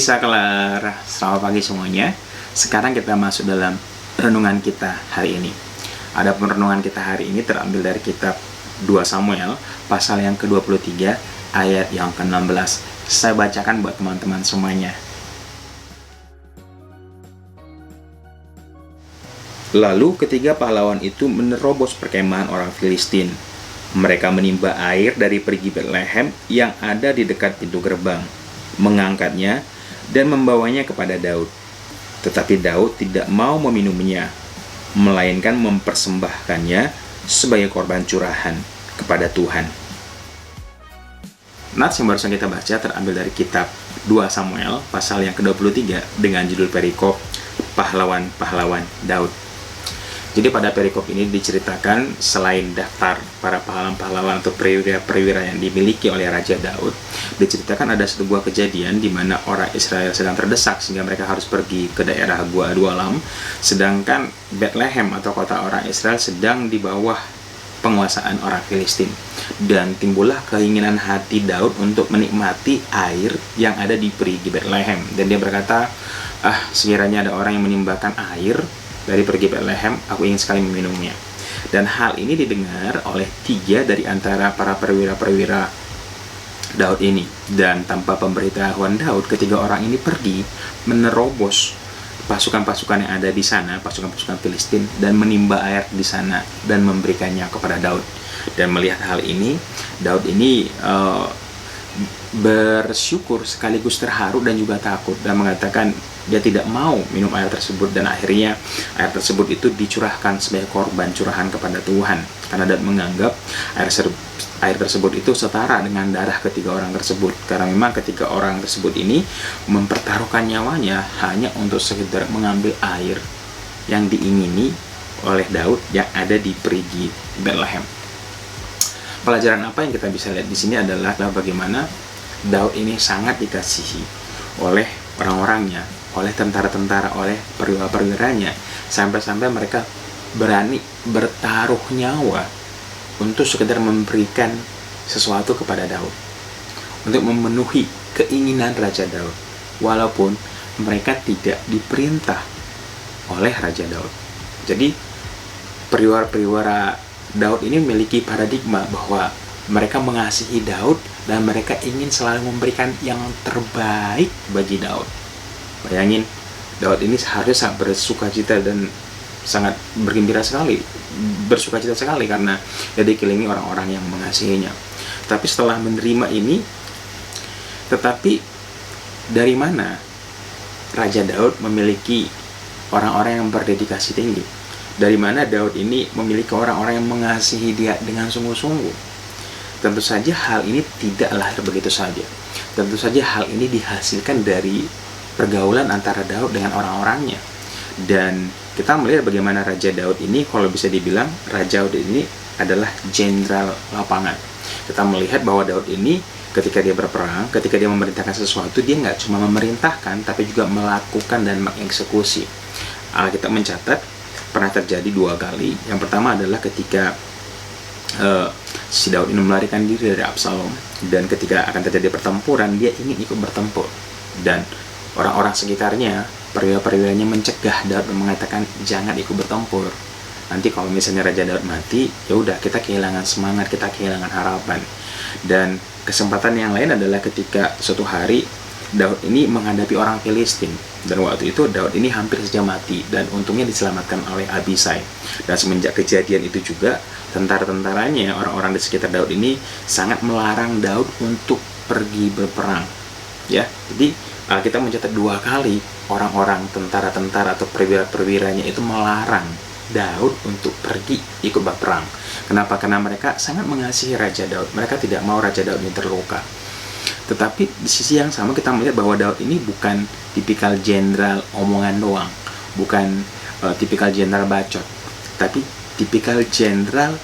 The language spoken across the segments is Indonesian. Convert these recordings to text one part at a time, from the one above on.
Bisa kelar. Selamat pagi semuanya. Sekarang kita masuk dalam renungan kita hari ini. Adapun renungan kita hari ini terambil dari kitab 2 Samuel, pasal yang ke-23, ayat yang ke-16. Saya bacakan buat teman-teman semuanya. Lalu ketiga pahlawan itu menerobos perkemahan orang Filistin. Mereka menimba air dari perigi Betlehem yang ada di dekat pintu gerbang, mengangkatnya dan membawanya kepada Daud. Tetapi Daud tidak mau meminumnya, melainkan mempersembahkannya sebagai korban curahan kepada Tuhan. Nats yang barusan kita baca terambil dari kitab 2 Samuel pasal yang ke-23 dengan judul perikop Pahlawan-Pahlawan Daud. Jadi pada perikop ini diceritakan selain daftar para pahlawan-pahlawan atau perwira-perwira yang dimiliki oleh Raja Daud, diceritakan ada sebuah kejadian di mana orang Israel sedang terdesak sehingga mereka harus pergi ke daerah Gua Adulam, sedangkan Bethlehem atau kota orang Israel sedang di bawah penguasaan orang Filistin. Dan timbullah keinginan hati Daud untuk menikmati air yang ada di perigi Bethlehem. Dan dia berkata, sekiranya ada orang yang menimbakan air dari pergi Bethlehem, aku ingin sekali meminumnya. Dan hal ini didengar oleh 3 dari antara para perwira-perwira Daud ini. Dan tanpa pemberitahuan Daud, ketiga orang ini pergi menerobos pasukan-pasukan yang ada di sana, pasukan-pasukan Filistin, dan menimba air di sana dan memberikannya kepada Daud. Dan melihat hal ini, Daud ini bersyukur sekaligus terharu dan juga takut, dan mengatakan dia tidak mau minum air tersebut, dan akhirnya air tersebut itu dicurahkan sebagai korban curahan kepada Tuhan, karena Daud menganggap air tersebut itu setara dengan darah ketiga orang tersebut, karena memang ketiga orang tersebut ini mempertaruhkan nyawanya hanya untuk sekedar mengambil air yang diingini oleh Daud yang ada di perigi Bethlehem. Pelajaran apa yang kita bisa lihat di sini adalah bagaimana Daud ini sangat dikasihi oleh orang-orangnya, oleh tentara-tentara, oleh perwira-perwiranya, sampai-sampai mereka berani bertaruh nyawa untuk sekedar memberikan sesuatu kepada Daud, untuk memenuhi keinginan Raja Daud, walaupun mereka tidak diperintah oleh Raja Daud. Jadi perwira-perwira Daud ini memiliki paradigma bahwa mereka mengasihi Daud dan mereka ingin selalu memberikan yang terbaik bagi Daud. Bayangin, Daud ini seharusnya sangat bersukacita dan sangat bergembira sekali, bersukacita sekali karena dia dikelilingi orang-orang yang mengasihinya. Tapi setelah menerima ini, tetapi dari mana Raja Daud memiliki orang-orang yang berdedikasi tinggi? Dari mana Daud ini memiliki orang-orang yang mengasihi dia dengan sungguh-sungguh? Tentu saja hal ini tidak lahir begitu saja. Tentu saja hal ini dihasilkan dari pergaulan antara Daud dengan orang-orangnya. Dan kita melihat bagaimana Raja Daud ini, kalau bisa dibilang Raja Daud ini adalah jenderal lapangan. Kita melihat bahwa Daud ini ketika dia berperang, ketika dia memerintahkan sesuatu, dia nggak cuma memerintahkan, tapi juga melakukan dan mengeksekusi. Alkitab mencatat pernah terjadi 2 kali. Yang pertama adalah ketika si Daud ini melarikan diri dari Absalom, dan ketika akan terjadi pertempuran, dia ingin ikut bertempur, dan orang-orang sekitarnya, perwira-perwiranya mencegah Daud dan mengatakan jangan ikut bertempur. Nanti kalau misalnya Raja Daud mati, ya udah, kita kehilangan semangat, kita kehilangan harapan. Dan kesempatan yang lain adalah ketika suatu hari Daud ini menghadapi orang Filistin, dan waktu itu Daud ini hampir saja mati, dan untungnya diselamatkan oleh Abisai. Dan semenjak kejadian itu juga, tentara-tentaranya, orang-orang di sekitar Daud ini sangat melarang Daud untuk pergi berperang. Ya, jadi kita mencatat 2 kali orang-orang tentara-tentara atau perwira-perwiranya itu melarang Daud untuk pergi ikut berperang. Kenapa? Karena mereka sangat mengasihi Raja Daud. Mereka tidak mau Raja Daud ini terluka. Tetapi di sisi yang sama kita melihat bahwa Daud ini bukan tipikal jenderal omongan doang, bukan tipikal jenderal bacot, tapi tipikal jenderal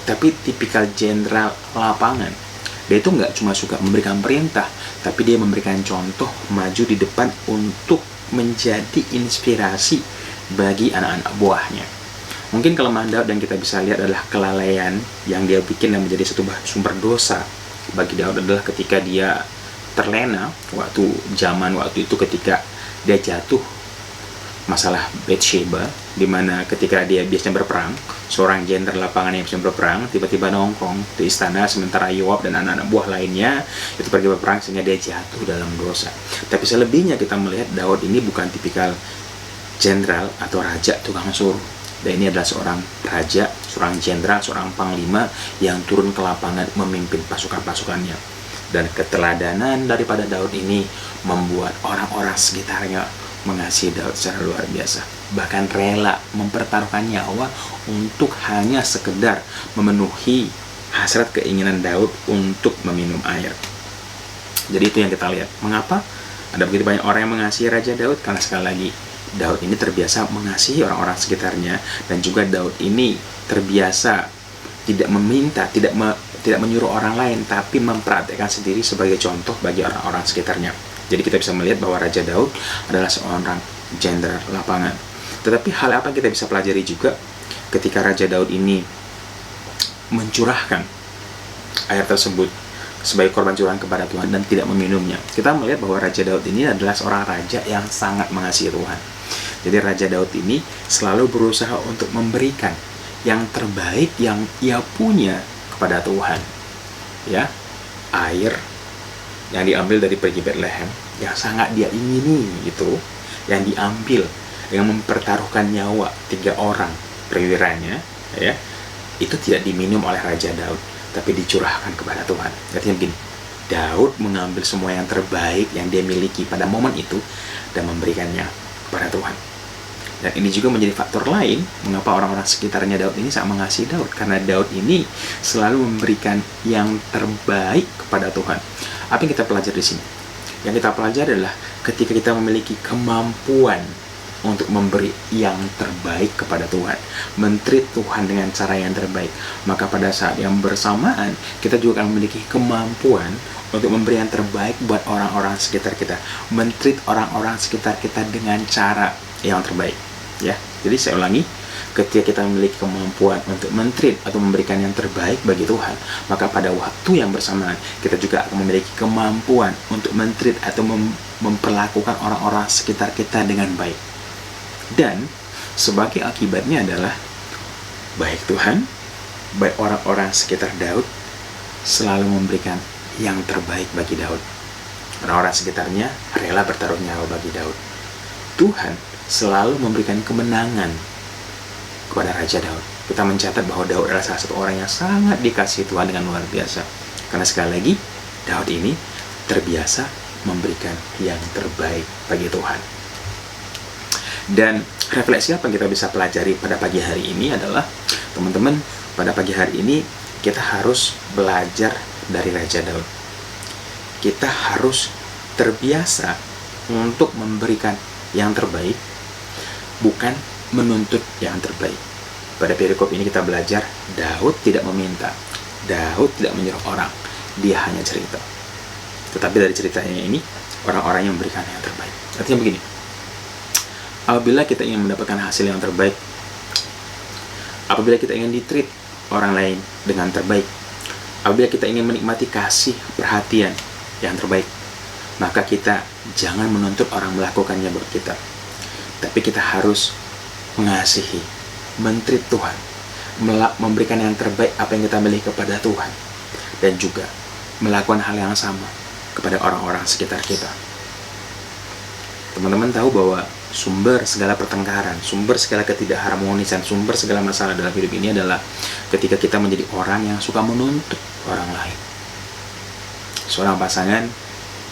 tapi tipikal jenderal lapangan. Dia itu nggak cuma suka memberikan perintah, tapi dia memberikan contoh, maju di depan untuk menjadi inspirasi bagi anak-anak buahnya. Mungkin kelemahan Daud yang kita bisa lihat adalah kelalaian yang dia bikin dan menjadi satu sumber dosa bagi Daud adalah ketika dia terlena waktu itu ketika dia jatuh masalah Bathsheba, di mana ketika dia biasanya berperang, seorang jenderal lapangan yang biasanya berperang tiba-tiba nongkrong di istana sementara Yoab dan anak-anak buah lainnya itu pergi berperang, sehingga dia jatuh dalam dosa. Tapi selebihnya kita melihat Daud ini bukan tipikal jenderal atau raja tukang suruh. Dan ini adalah seorang raja, seorang jenderal, seorang panglima yang turun ke lapangan memimpin pasukan-pasukannya. Dan keteladanan daripada Daud ini membuat orang-orang sekitarnya mengasihi Daud secara luar biasa. Bahkan rela mempertaruhkan nyawa untuk hanya sekedar memenuhi hasrat keinginan Daud untuk meminum air. Jadi itu yang kita lihat. Mengapa ada begitu banyak orang yang mengasihi Raja Daud? Karena sekali lagi, Daud ini terbiasa mengasihi orang-orang sekitarnya, dan juga Daud ini terbiasa tidak meminta, tidak menyuruh orang lain, tapi mempraktekkan sendiri sebagai contoh bagi orang-orang sekitarnya. Jadi kita bisa melihat bahwa Raja Daud adalah seorang jenderal lapangan. Tetapi hal apa yang kita bisa pelajari juga ketika Raja Daud ini mencurahkan air tersebut sebagai korban curahan kepada Tuhan dan tidak meminumnya. Kita melihat bahwa Raja Daud ini adalah seorang raja yang sangat mengasihi Tuhan. Jadi Raja Daud ini selalu berusaha untuk memberikan yang terbaik yang ia punya kepada Tuhan. Ya, air yang diambil dari perigi Bethlehem yang sangat dia ingini itu, yang diambil dengan mempertaruhkan nyawa 3 orang perwiranya, ya, itu tidak diminum oleh Raja Daud, tapi dicurahkan kepada Tuhan. Artinya begini, Daud mengambil semua yang terbaik yang dia miliki pada momen itu dan memberikannya kepada Tuhan. Dan ini juga menjadi faktor lain mengapa orang-orang sekitarnya Daud ini sangat mengasihi Daud, karena Daud ini selalu memberikan yang terbaik kepada Tuhan. Apa yang kita pelajari di sini? Yang kita pelajari adalah ketika kita memiliki kemampuan untuk memberi yang terbaik kepada Tuhan, men-treat Tuhan dengan cara yang terbaik, maka pada saat yang bersamaan kita juga akan memiliki kemampuan untuk memberi yang terbaik buat orang-orang sekitar kita, men-treat orang-orang sekitar kita dengan cara yang terbaik. Ya, jadi saya ulangi, ketika kita memiliki kemampuan untuk men-treat atau memberikan yang terbaik bagi Tuhan, maka pada waktu yang bersamaan kita juga akan memiliki kemampuan untuk men-treat atau memperlakukan orang-orang sekitar kita dengan baik. Dan sebagai akibatnya adalah baik Tuhan, baik orang-orang sekitar Daud selalu memberikan yang terbaik bagi Daud. Orang-orang sekitarnya rela bertaruh nyawa bagi Daud. Tuhan selalu memberikan kemenangan kepada Raja Daud. Kita mencatat bahwa Daud adalah salah satu orang yang sangat dikasihi Tuhan dengan luar biasa. Karena sekali lagi, Daud ini terbiasa memberikan yang terbaik bagi Tuhan. Dan refleksi apa yang kita bisa pelajari pada pagi hari ini adalah, teman-teman, pada pagi hari ini kita harus belajar dari Raja Daud. Kita harus terbiasa untuk memberikan yang terbaik, bukan menuntut yang terbaik. Pada perikop ini kita belajar Daud tidak meminta, Daud tidak menyuruh orang, dia hanya cerita. Tetapi dari ceritanya ini, orang-orang yang memberikan yang terbaik. Artinya begini, apabila kita ingin mendapatkan hasil yang terbaik, apabila kita ingin di-treat orang lain dengan terbaik, apabila kita ingin menikmati kasih, perhatian yang terbaik, maka kita jangan menuntut orang melakukannya buat kita. Tapi kita harus mengasihi, men-treat Tuhan, memberikan yang terbaik apa yang kita miliki kepada Tuhan, dan juga melakukan hal yang sama kepada orang-orang sekitar kita. Teman-teman tahu bahwa sumber segala pertengkaran, sumber segala ketidakharmonisan, sumber segala masalah dalam hidup ini adalah ketika kita menjadi orang yang suka menuntut orang lain. Seorang pasangan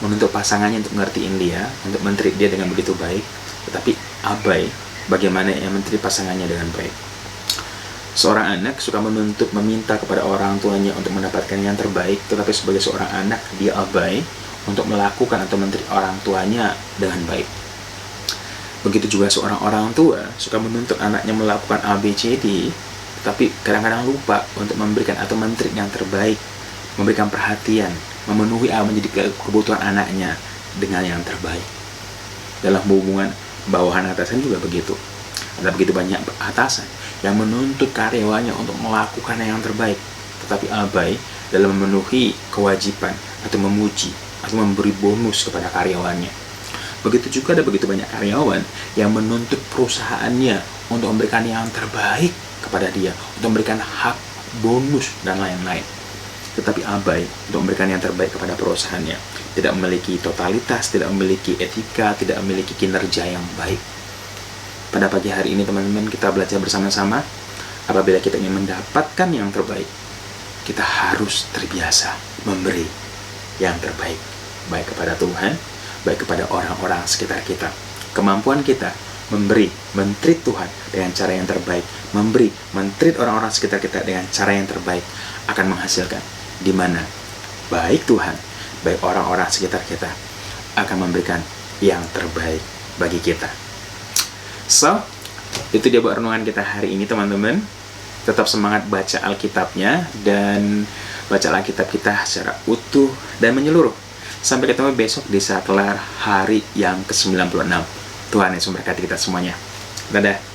menuntut pasangannya untuk ngertiin dia, untuk men-treat dia dengan begitu baik, tetapi abai bagaimana ia men-treat pasangannya dengan baik. Seorang anak suka menuntut, meminta kepada orang tuanya untuk mendapatkan yang terbaik, tetapi sebagai seorang anak dia abai untuk melakukan atau men-treat orang tuanya dengan baik. Begitu juga seorang orang tua suka menuntut anaknya melakukan ABCD, tetapi kadang-kadang lupa untuk memberikan atau men-treat yang terbaik, memberikan perhatian, memenuhi apa menjadi kebutuhan anaknya dengan yang terbaik. Dalam hubungan bawahan atasan juga begitu. Ada begitu banyak atasan yang menuntut karyawannya untuk melakukan yang terbaik, tetapi abai dalam memenuhi kewajiban atau memuji atau memberi bonus kepada karyawannya. Begitu juga ada begitu banyak karyawan yang menuntut perusahaannya untuk memberikan yang terbaik kepada dia, untuk memberikan hak, bonus, dan lain-lain. Tetapi abai untuk memberikan yang terbaik kepada perusahaannya. Tidak memiliki totalitas, tidak memiliki etika, tidak memiliki kinerja yang baik. Pada pagi hari ini teman-teman, kita belajar bersama-sama. Apabila kita ingin mendapatkan yang terbaik, kita harus terbiasa memberi yang terbaik, baik kepada Tuhan, baik kepada orang-orang sekitar kita. Kemampuan kita memberi, men-treat Tuhan dengan cara yang terbaik, memberi, men-treat orang-orang sekitar kita dengan cara yang terbaik, akan menghasilkan di mana baik Tuhan, baik orang-orang sekitar kita akan memberikan yang terbaik bagi kita. So, itu dia buat renungan kita hari ini teman-teman. Tetap semangat baca Alkitabnya dan baca Alkitab kita secara utuh dan menyeluruh. Sampai ketemu besok di saat kelar hari yang ke-96. Tuhan Yesus memberkati kita semuanya. Dadah.